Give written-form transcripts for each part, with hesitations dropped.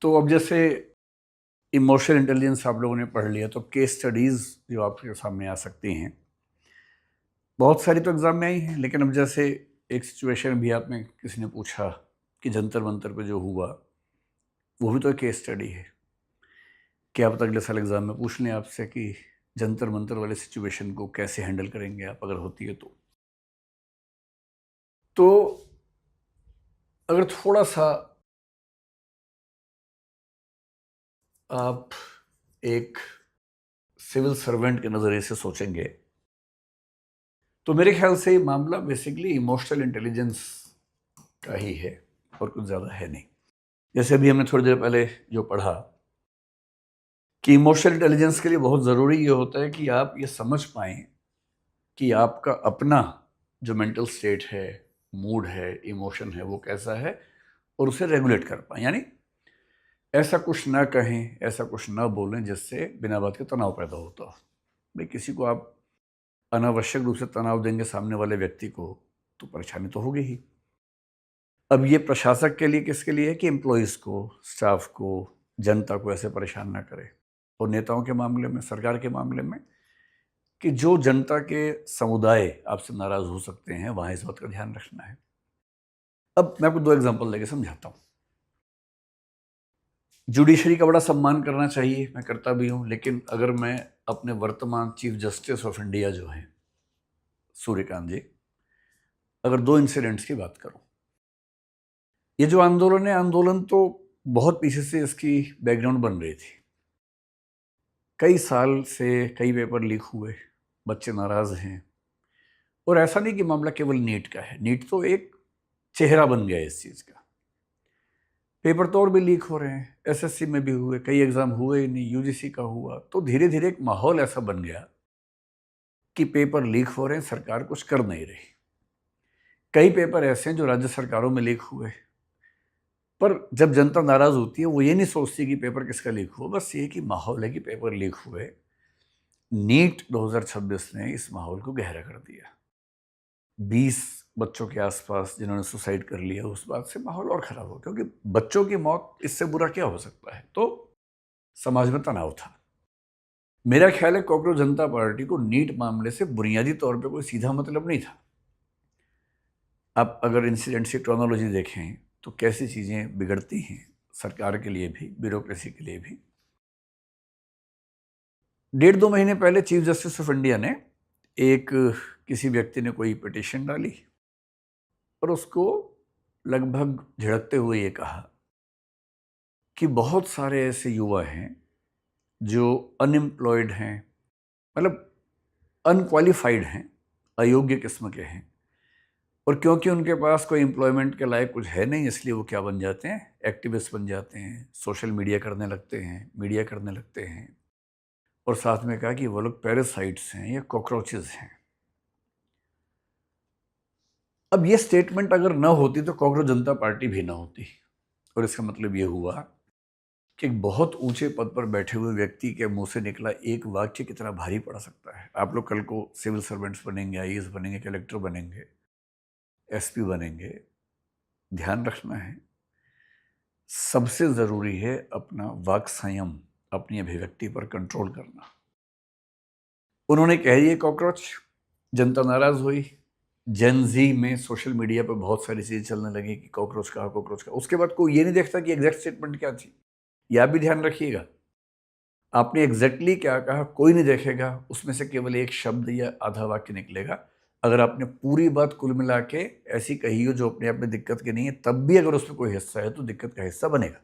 तो अब जैसे इमोशनल इंटेलिजेंस आप लोगों ने पढ़ लिया, तो केस स्टडीज़ जो आपके सामने आ सकती हैं, बहुत सारी तो एग्ज़ाम में आई हैं, लेकिन अब जैसे एक सिचुएशन भी आप में किसी ने पूछा कि जंतर मंतर पे जो हुआ, वो भी तो एक केस स्टडी है। क्या पता अगले साल एग्ज़ाम में पूछ लें आपसे कि जंतर मंतर वाले सिचुएशन को कैसे हैंडल करेंगे आप, अगर होती है तो अगर थोड़ा सा आप एक सिविल सर्वेंट के नज़रिए से सोचेंगे, तो मेरे ख्याल से ये मामला बेसिकली इमोशनल इंटेलिजेंस का ही है और कुछ ज़्यादा है नहीं। जैसे अभी हमने थोड़ी देर पहले जो पढ़ा कि इमोशनल इंटेलिजेंस के लिए बहुत ज़रूरी ये होता है कि आप ये समझ पाएँ कि आपका अपना जो मेंटल स्टेट है, मूड है, इमोशन है, वो कैसा है और उसे रेगुलेट कर पाएँ। यानी ऐसा कुछ ना कहें, ऐसा कुछ ना बोलें जिससे बिना बात के तनाव पैदा होता हो। भाई किसी को आप अनावश्यक रूप से तनाव देंगे सामने वाले व्यक्ति को, तो परेशानी तो होगी ही। अब ये प्रशासक के लिए किसके लिए है कि एम्प्लॉइज़ को, स्टाफ को, जनता को ऐसे परेशान ना करे। और नेताओं के मामले में, सरकार के मामले में, कि जो जनता के समुदाय आपसे नाराज़ हो सकते हैं, वहाँ इस बात का ध्यान रखना है। अब मैं आपको 2 एग्ज़ाम्पल देके समझाता हूँ। जुडिशरी का बड़ा सम्मान करना चाहिए, मैं करता भी हूँ, लेकिन अगर मैं अपने वर्तमान चीफ जस्टिस ऑफ इंडिया जो हैं, सूर्यकांत जी, अगर 2 इंसिडेंट्स की बात करूँ। ये जो आंदोलन है, आंदोलन तो बहुत पीछे से इसकी बैकग्राउंड बन रही थी। कई साल से कई पेपर लीक हुए, बच्चे नाराज़ हैं। और ऐसा नहीं कि मामला केवल नीट का है, नीट तो एक चेहरा बन गया है इस चीज़ का। पेपर तो और भी लीक हो रहे हैं, एसएससी में भी हुए, कई एग्ज़ाम हुए ही नहीं, यूजीसी का हुआ। तो धीरे धीरे एक माहौल ऐसा बन गया कि पेपर लीक हो रहे हैं, सरकार कुछ कर नहीं रही। कई पेपर ऐसे हैं जो राज्य सरकारों में लीक हुए, पर जब जनता नाराज़ होती है, वो ये नहीं सोचती कि पेपर किसका लीक हुआ, बस ये कि माहौल है कि पेपर लीक हुए। नीट 2026 ने इस माहौल को गहरा कर दिया। 20 बच्चों के आसपास जिन्होंने सुसाइड कर लिया, उस बात से माहौल और ख़राब हो, क्योंकि बच्चों की मौत इससे बुरा क्या हो सकता है। तो समाज में तनाव था। मेरा ख्याल है कॉकरोच जनता पार्टी को नीट मामले से बुनियादी तौर पे कोई सीधा मतलब नहीं था। आप अगर इंसिडेंट की क्रोनोलॉजी देखें तो कैसी चीज़ें बिगड़ती हैं, सरकार के लिए भी, ब्यूरोक्रेसी के लिए भी। 1.5-2 महीने पहले चीफ जस्टिस ऑफ इंडिया ने एक किसी व्यक्ति ने कोई पिटीशन डाली और उसको लगभग झिड़कते हुए ये कहा कि बहुत सारे ऐसे युवा हैं जो अनएम्प्लॉयड हैं, मतलब अनक्वालिफाइड हैं, अयोग्य किस्म के हैं, और क्योंकि उनके पास कोई एम्प्लॉयमेंट के लायक कुछ है नहीं, इसलिए वो क्या बन जाते हैं, एक्टिविस्ट बन जाते हैं, सोशल मीडिया करने लगते हैं, मीडिया करने लगते हैं। और साथ में कहा कि वो लोग पैरासाइट्स हैं या कॉकरोचेस हैं। अब ये स्टेटमेंट अगर ना होती तो कॉकरोच जनता पार्टी भी ना होती। और इसका मतलब ये हुआ कि एक बहुत ऊंचे पद पर बैठे हुए व्यक्ति के मुंह से निकला एक वाक्य कितना भारी पड़ सकता है। आप लोग कल को सिविल सर्वेंट्स बनेंगे, आईएएस बनेंगे, कलेक्टर बनेंगे, एसपी बनेंगे। ध्यान रखना है, सबसे ज़रूरी है अपना वाक संयम, अपनी अभिव्यक्ति पर कंट्रोल करना। उन्होंने कह दिया कॉकरोच, जनता नाराज़ हुई। जेन जी में सोशल मीडिया पर बहुत सारी चीज़ें चलने लगी कि कॉकरोच कहा, कॉकरोच कहा। उसके बाद कोई ये नहीं देखता कि एग्जैक्ट स्टेटमेंट क्या थी। यह भी ध्यान रखिएगा, आपने एग्जैक्टली क्या कहा कोई नहीं देखेगा, उसमें से केवल एक शब्द या आधा वाक्य निकलेगा। अगर आपने पूरी बात कुल मिला के ऐसी कही हो जो अपने आप में दिक्कत की नहीं है, तब भी अगर उसमें कोई हिस्सा है तो दिक्कत का हिस्सा बनेगा।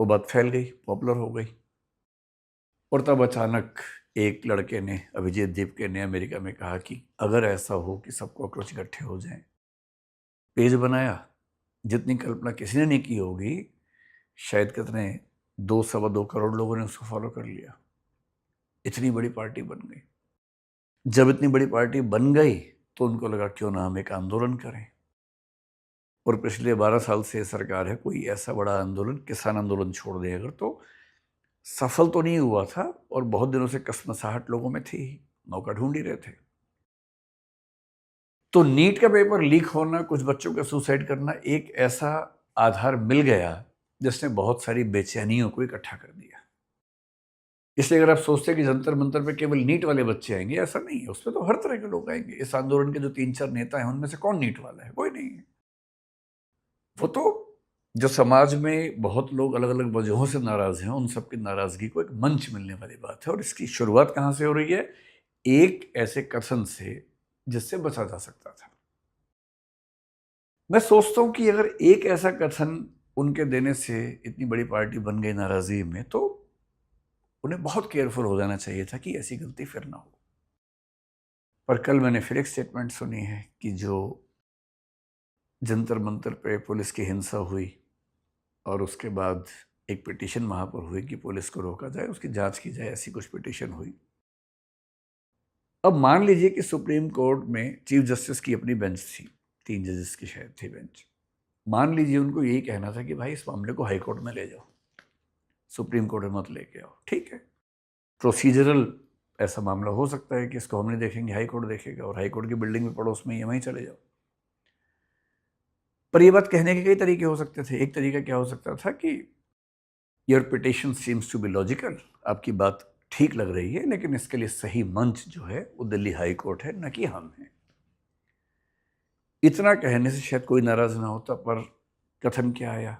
वो बात फैल गई, पॉपुलर हो गई। और तब अचानक एक लड़के ने, अभिजीत दीपके ने, अमेरिका में कहा कि अगर ऐसा हो कि सब कॉकरोच इकट्ठे हो जाएं, पेज बनाया। जितनी कल्पना किसी ने नहीं की होगी, शायद कितने 2-2.25 करोड़ लोगों ने उसको फॉलो कर लिया। इतनी बड़ी पार्टी बन गई। जब इतनी बड़ी पार्टी बन गई तो उनको लगा क्यों ना हम एक आंदोलन करें। और पिछले 12 साल से सरकार है, कोई ऐसा बड़ा आंदोलन, किसान आंदोलन छोड़ दें अगर, तो सफल तो नहीं हुआ था। और बहुत दिनों से कसमसाहट लोगों में थी, मौका ढूंढ ही रहे थे। तो नीट का पेपर लीक होना, कुछ बच्चों का सुसाइड करना, एक ऐसा आधार मिल गया जिसने बहुत सारी बेचैनियों को इकट्ठा कर दिया। इसलिए अगर आप सोचते हैं कि जंतर मंतर पे केवल नीट वाले बच्चे आएंगे, ऐसा नहीं है। उसमें तो हर तरह के लोग आएंगे। इस आंदोलन के जो 3-4 नेता हैं उनमें से कौन नीट वाला है? कोई नहीं है। वो तो जो समाज में बहुत लोग अलग अलग वजहों से नाराज हैं, उन सबकी नाराजगी को एक मंच मिलने वाली बात है। और इसकी शुरुआत कहाँ से हो रही है? एक ऐसे कथन से जिससे बचा जा सकता था। मैं सोचता हूं कि अगर एक ऐसा कथन उनके देने से इतनी बड़ी पार्टी बन गई नाराजगी में, तो उन्हें बहुत केयरफुल हो जाना चाहिए था कि ऐसी गलती फिर ना हो। पर कल मैंने फिर एक स्टेटमेंट सुनी है कि जो जंतर मंतर पे पुलिस की हिंसा हुई और उसके बाद एक पिटीशन वहां पर हुई कि पुलिस को रोका जाए, उसकी जांच की जाए, ऐसी कुछ पिटीशन हुई। अब मान लीजिए कि सुप्रीम कोर्ट में चीफ जस्टिस की अपनी बेंच थी, 3 जजेस की शायद थी बेंच। मान लीजिए उनको यही कहना था कि भाई इस मामले को हाई कोर्ट में ले जाओ, सुप्रीम कोर्ट में मत लेके आओ। ठीक है, प्रोसीजरल ऐसा मामला हो सकता है कि इसको हम नहीं देखेंगे, हाई कोर्ट देखेगा, और हाई कोर्ट की बिल्डिंग में पड़ोस में ही वहीं चले जाओ। पर यह बात कहने के कई तरीके हो सकते थे। एक तरीका क्या हो सकता था कि your petition seems to be logical, आपकी बात ठीक लग रही है, लेकिन इसके लिए सही मंच जो है वो दिल्ली हाई कोर्ट है, न कि हम हैं। इतना कहने से शायद कोई नाराज ना होता, पर कथन क्या आया?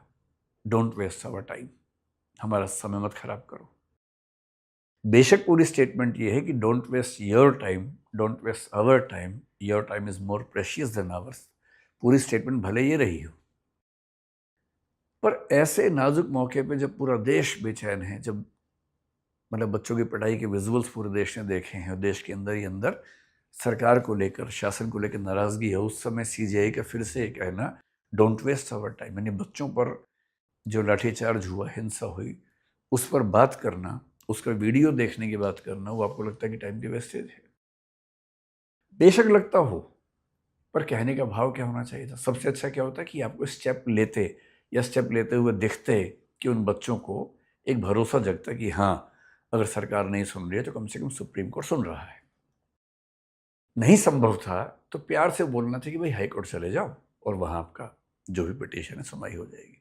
डोंट वेस्ट आवर टाइम, हमारा समय मत खराब करो। बेशक पूरी स्टेटमेंट ये है कि don't waste your time, don't waste our time, your time is more precious than ours. पूरी स्टेटमेंट भले ये रही हो, पर ऐसे नाजुक मौके पे जब पूरा देश बेचैन है, जब मतलब बच्चों की पढ़ाई के विजुअल्स पूरे देश ने देखे हैं और देश के अंदर ही अंदर सरकार को लेकर, शासन को लेकर नाराजगी है, उस समय सीजीआई का फिर से कहना डोंट वेस्ट आवर टाइम, यानी बच्चों पर जो लाठीचार्ज हुआ, हिंसा हुई, उस पर बात करना, उसका वीडियो देखने की बात करना, वो आपको लगता है कि टाइम की वेस्टेज है? बेशक लगता हो, पर कहने का भाव क्या होना चाहिए था? सबसे अच्छा क्या होता कि आपको स्टेप लेते या स्टेप लेते हुए दिखते कि उन बच्चों को एक भरोसा जगता कि हाँ, अगर सरकार नहीं सुन रही है तो कम से कम सुप्रीम कोर्ट सुन रहा है। नहीं संभव था तो प्यार से बोलना था कि भाई हाई कोर्ट चले जाओ और वहां आपका जो भी पिटीशन है सुनवाई हो जाएगी।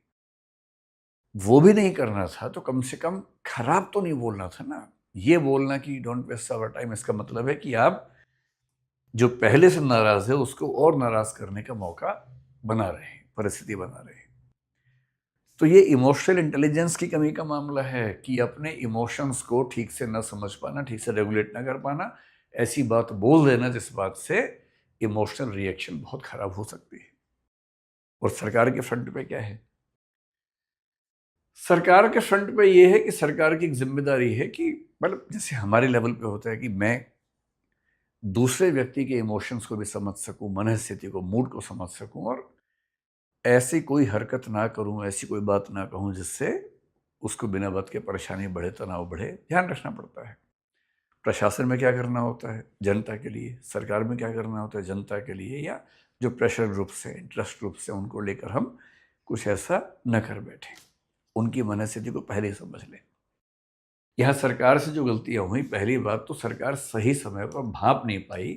वो भी नहीं करना था तो कम से कम खराब तो नहीं बोलना था ना। ये बोलना कि डोंट वेस्ट आवर टाइम, इसका मतलब है कि आप जो पहले से नाराज है उसको और नाराज करने का मौका बना रहे हैं, परिस्थिति बना रहे हैं। तो ये इमोशनल इंटेलिजेंस की कमी का मामला है कि अपने इमोशंस को ठीक से न समझ पाना, ठीक से रेगुलेट ना कर पाना, ऐसी बात बोल देना जिस बात से इमोशनल रिएक्शन बहुत खराब हो सकती है। और सरकार के फ्रंट पे क्या है? सरकार के फ्रंट पे ये है कि सरकार की एक जिम्मेदारी है कि मतलब जैसे हमारे लेवल पे होता है कि मैं दूसरे व्यक्ति के इमोशंस को भी समझ सकूं, मनस्थिति को, मूड को समझ सकूं, और ऐसी कोई हरकत ना करूं, ऐसी कोई बात ना कहूं जिससे उसको बिना बात के परेशानी बढ़े, तनाव बढ़े। ध्यान रखना पड़ता है प्रशासन में क्या करना होता है जनता के लिए, सरकार में क्या करना होता है जनता के लिए, या जो प्रेशर ग्रुप्स हैं, इंटरेस्ट ग्रुप्स हैं, उनको लेकर हम कुछ ऐसा न कर बैठे। उनकी मनस्थिति को पहले ही समझ लें। यहाँ सरकार से जो गलतियां हुई, पहली बात तो सरकार सही समय पर भांप नहीं पाई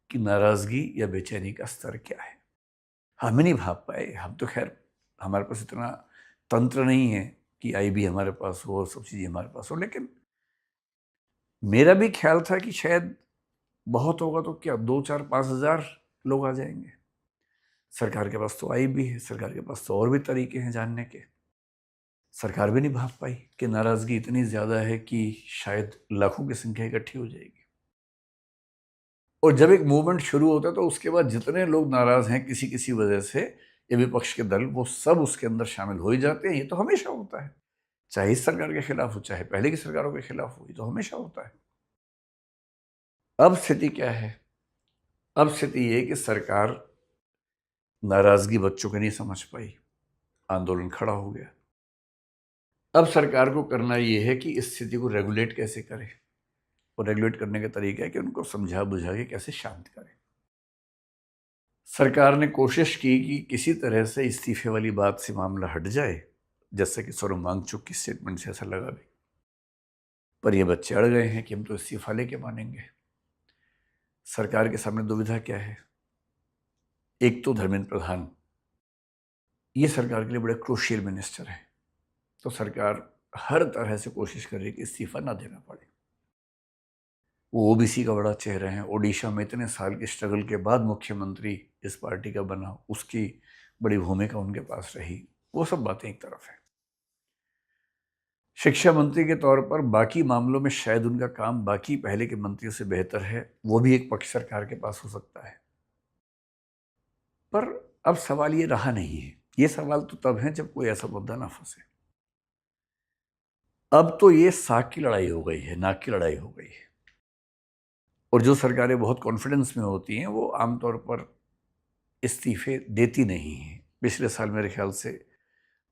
कि नाराजगी या बेचैनी का स्तर क्या है। हम ही नहीं भाप पाए। हम तो खैर, हमारे पास इतना तंत्र नहीं है कि आईबी हमारे पास हो और सब चीज़ें हमारे पास हो, लेकिन मेरा भी ख्याल था कि शायद बहुत होगा तो क्या 2, 4, 5 हज़ार लोग आ जाएंगे। सरकार के पास तो आईबी है, सरकार के पास तो और भी तरीके हैं जानने के। सरकार भी नहीं भाप पाई कि नाराजगी इतनी ज़्यादा है कि शायद लाखों की संख्या इकट्ठी हो जाएगी। और जब एक मूवमेंट शुरू होता है तो उसके बाद जितने लोग नाराज हैं किसी किसी वजह से, ये विपक्ष के दल, वो सब उसके अंदर शामिल हो ही जाते हैं। ये तो हमेशा होता है, चाहे इस सरकार के खिलाफ हो, चाहे पहले की सरकारों के खिलाफ हो, ये तो हमेशा होता है। अब स्थिति क्या है? अब स्थिति ये कि सरकार नाराजगी बच्चों की नहीं समझ पाई, आंदोलन खड़ा हो गया। अब सरकार को करना ये है कि इस स्थिति को रेगुलेट कैसे करे, और रेगुलेट करने का तरीका है कि उनको समझा बुझा के कैसे शांत करे। सरकार ने कोशिश की कि किसी तरह से इस्तीफे वाली बात से मामला हट जाए, जैसे कि सोनम वांगचुक की स्टेटमेंट से ऐसा लगा भी। पर ये बच्चे अड़ गए हैं कि हम तो इस्तीफा लेके मानेंगे। सरकार के सामने दुविधा क्या है? एक तो धर्मेंद्र प्रधान, ये सरकार के लिए बड़े क्रूशियल मिनिस्टर है। तो सरकार हर तरह से कोशिश कर रही है कि इस्तीफा ना देना पड़े। वो ओबीसी का बड़ा चेहरा है, ओडिशा में इतने साल के स्ट्रगल के बाद मुख्यमंत्री इस पार्टी का बना, उसकी बड़ी भूमिका उनके पास रही। वो सब बातें एक तरफ है। शिक्षा मंत्री के तौर पर बाकी मामलों में शायद उनका काम बाकी पहले के मंत्रियों से बेहतर है, वो भी एक पक्ष सरकार के पास हो सकता है। पर अब सवाल ये रहा नहीं है। ये सवाल तो तब है जब कोई ऐसा मुद्दा ना फंसे। अब तो ये साख की लड़ाई हो गई है, नाक की लड़ाई हो गई है। और जो सरकारें बहुत कॉन्फिडेंस में होती हैं वो आमतौर पर इस्तीफे देती नहीं हैं। पिछले साल मेरे ख्याल से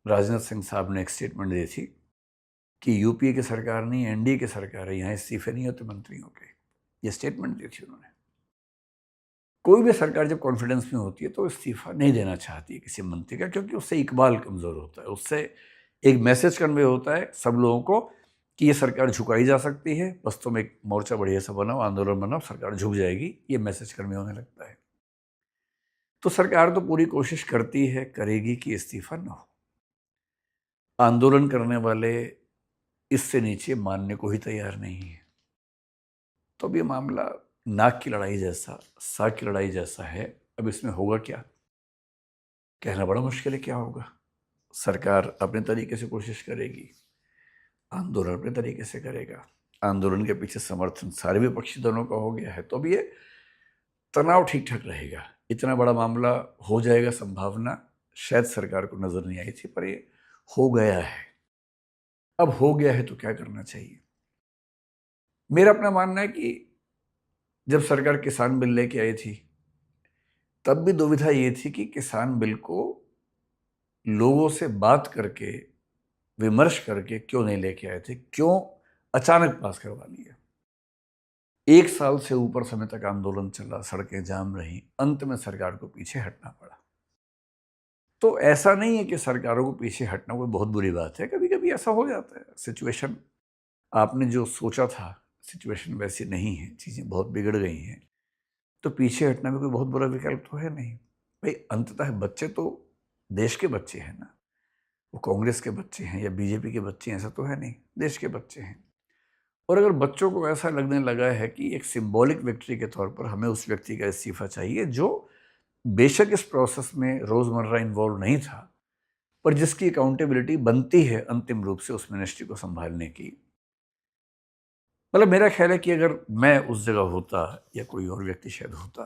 राजनाथ सिंह साहब ने एक स्टेटमेंट दी थी कि यूपीए की सरकार नहीं, एनडीए की सरकार है, यहाँ इस्तीफे नहीं होते मंत्रियों के। ये स्टेटमेंट दी थी उन्होंने। कोई भी सरकार जब कॉन्फिडेंस में होती है तो इस्तीफा नहीं देना चाहती है किसी मंत्री का, क्योंकि उससे इकबाल कमज़ोर होता है। उससे एक मैसेज कन्वे होता है सब लोगों को कि ये सरकार झुकाई जा सकती है, बस तुम एक मोर्चा बढ़िया सा बनाओ, आंदोलन बनाओ, सरकार झुक जाएगी, ये मैसेज कन्वे होने लगता है। तो सरकार तो पूरी कोशिश करती है, करेगी कि इस्तीफा न हो। आंदोलन करने वाले इससे नीचे मानने को ही तैयार नहीं है। तो अब ये मामला नाक की लड़ाई जैसा, साग की लड़ाई जैसा है। अब इसमें होगा क्या, कहना बड़ा मुश्किल है क्या होगा। सरकार अपने तरीके से कोशिश करेगी, आंदोलन अपने तरीके से करेगा। आंदोलन के पीछे समर्थन सारे विपक्षी दलों का हो गया है, तो अब ये तनाव ठीक ठाक रहेगा। इतना बड़ा मामला हो जाएगा, संभावना शायद सरकार को नजर नहीं आई थी, पर ये हो गया है। अब हो गया है तो क्या करना चाहिए। मेरा अपना मानना है कि जब सरकार किसान बिल लेके आई थी तब भी दुविधा ये थी कि किसान बिल को लोगों से बात करके, विमर्श करके क्यों नहीं लेके आए थे, क्यों अचानक पास करवा लिया। 1 साल से ऊपर समय तक आंदोलन चला, सड़कें जाम रही, अंत में सरकार को पीछे हटना पड़ा। तो ऐसा नहीं है कि सरकारों को पीछे हटना कोई बहुत बुरी बात है, कभी कभी ऐसा हो जाता है। सिचुएशन, आपने जो सोचा था सिचुएशन वैसी नहीं है, चीज़ें बहुत बिगड़ गई हैं, तो पीछे हटना भी कोई बहुत बुरा विकल्प तो है नहीं। भाई अंततः बच्चे तो देश के बच्चे हैं ना, वो कांग्रेस के बच्चे हैं या बीजेपी के बच्चे हैं ऐसा तो है नहीं, देश के बच्चे हैं। और अगर बच्चों को ऐसा लगने लगा है कि एक सिंबॉलिक विक्ट्री के तौर पर हमें उस व्यक्ति का इस्तीफा चाहिए जो बेशक इस प्रोसेस में रोजमर्रा इन्वॉल्व नहीं था, पर जिसकी अकाउंटेबिलिटी बनती है अंतिम रूप से उस मिनिस्ट्री को संभालने की। मतलब मेरा ख्याल है कि अगर मैं उस जगह होता या कोई और व्यक्ति शायद होता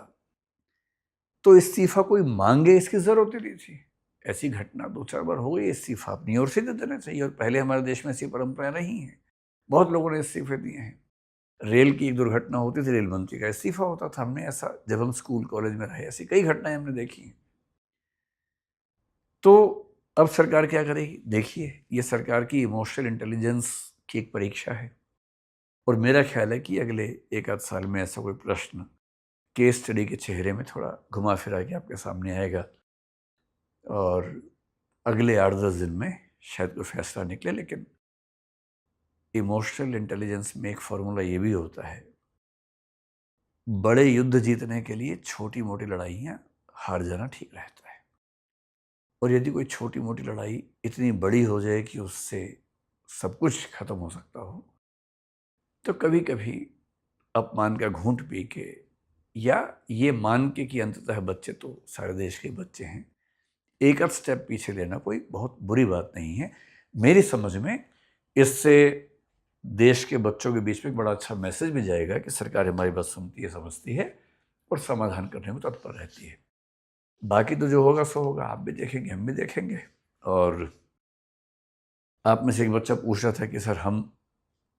तो इस्तीफा कोई मांगे इसकी जरूरत ही नहीं थी। ऐसी घटना 2-4 बार हो गई, इस्तीफा अपनी ओर से दे देना चाहिए। और पहले हमारे देश में ऐसी परंपरा नहीं है, बहुत लोगों ने इस्तीफे दिए हैं। रेल की एक दुर्घटना होती थी, रेल मंत्री का इस्तीफा होता था। हमने ऐसा, जब हम स्कूल कॉलेज में रहे, ऐसी कई घटनाएं हमने देखी हैं। तो अब सरकार क्या करेगी, देखिए ये सरकार की इमोशनल इंटेलिजेंस की एक परीक्षा है। और मेरा ख्याल है कि अगले 1 आध साल में ऐसा कोई प्रश्न केस स्टडी के चेहरे में थोड़ा घुमा फिरा के आपके सामने आएगा और अगले 8-10 दिन में शायद कोई फैसला निकले। लेकिन इमोशनल इंटेलिजेंस में एक फॉर्मूला ये भी होता है, बड़े युद्ध जीतने के लिए छोटी मोटी लड़ाइयाँ हार जाना ठीक रहता है। और यदि कोई छोटी मोटी लड़ाई इतनी बड़ी हो जाए कि उससे सब कुछ खत्म हो सकता हो, तो कभी कभी अपमान का घूंट पी के, या ये मान के कि अंततः बच्चे तो सारे देश के बच्चे हैं, एक आध स्टेप पीछे लेना कोई बहुत बुरी बात नहीं है। मेरी समझ में इससे देश के बच्चों के बीच में एक बड़ा अच्छा मैसेज भी जाएगा कि सरकार हमारी बात सुनती है, समझती है और समाधान करने में तत्पर रहती है। बाकी तो जो होगा सो होगा, आप भी देखेंगे, हम भी देखेंगे। और आप में से एक बच्चा पूछ रहा था कि सर हम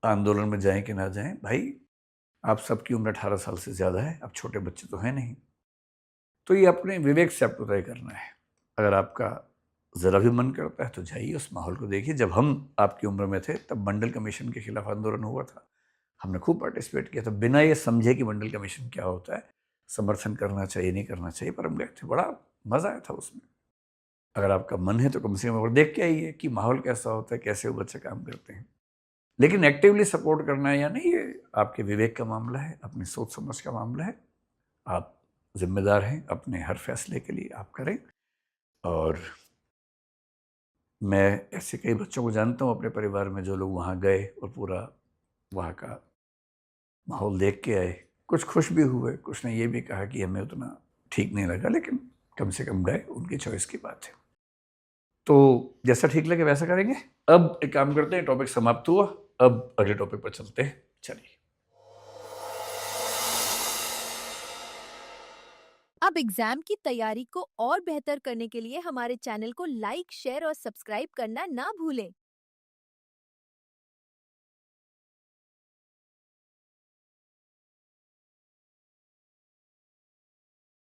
आंदोलन में जाएं कि ना जाएं। भाई आप सबकी उम्र 18 साल से ज़्यादा है, अब छोटे बच्चे तो हैं नहीं। तो ये अपने विवेक से आपको तय करना है। अगर आपका ज़रा भी मन करता है तो जाइए, उस माहौल को देखिए। जब हम आपकी उम्र में थे तब मंडल कमीशन के खिलाफ आंदोलन हुआ था, हमने खूब पार्टिसिपेट किया था, बिना ये समझे कि मंडल कमीशन क्या होता है, समर्थन करना चाहिए नहीं करना चाहिए, पर हम गए थे, बड़ा मज़ा आया था उसमें। अगर आपका मन है तो कम से कम और देख के आइए कि माहौल कैसा होता है, कैसे वो बच्चे काम करते हैं। लेकिन एक्टिवली सपोर्ट करना है या नहीं, ये आपके विवेक का मामला है, अपनी सोच समझ का मामला है। आप जिम्मेदार हैं अपने हर फैसले के लिए, आप करें। और मैं ऐसे कई बच्चों को जानता हूँ अपने परिवार में जो लोग वहाँ गए और पूरा वहाँ का माहौल देख के आए। कुछ खुश भी हुए, कुछ ने ये भी कहा कि हमें उतना ठीक नहीं लगा, लेकिन कम से कम गए, उनकी चॉइस की बात है। तो जैसा ठीक लगे वैसा करेंगे। अब एक काम करते हैं, टॉपिक समाप्त हुआ, अब अगले टॉपिक पर चलते हैं। चलिए। अब एग्जाम की तैयारी को और बेहतर करने के लिए हमारे चैनल को लाइक, शेयर और सब्सक्राइब करना ना भूलें।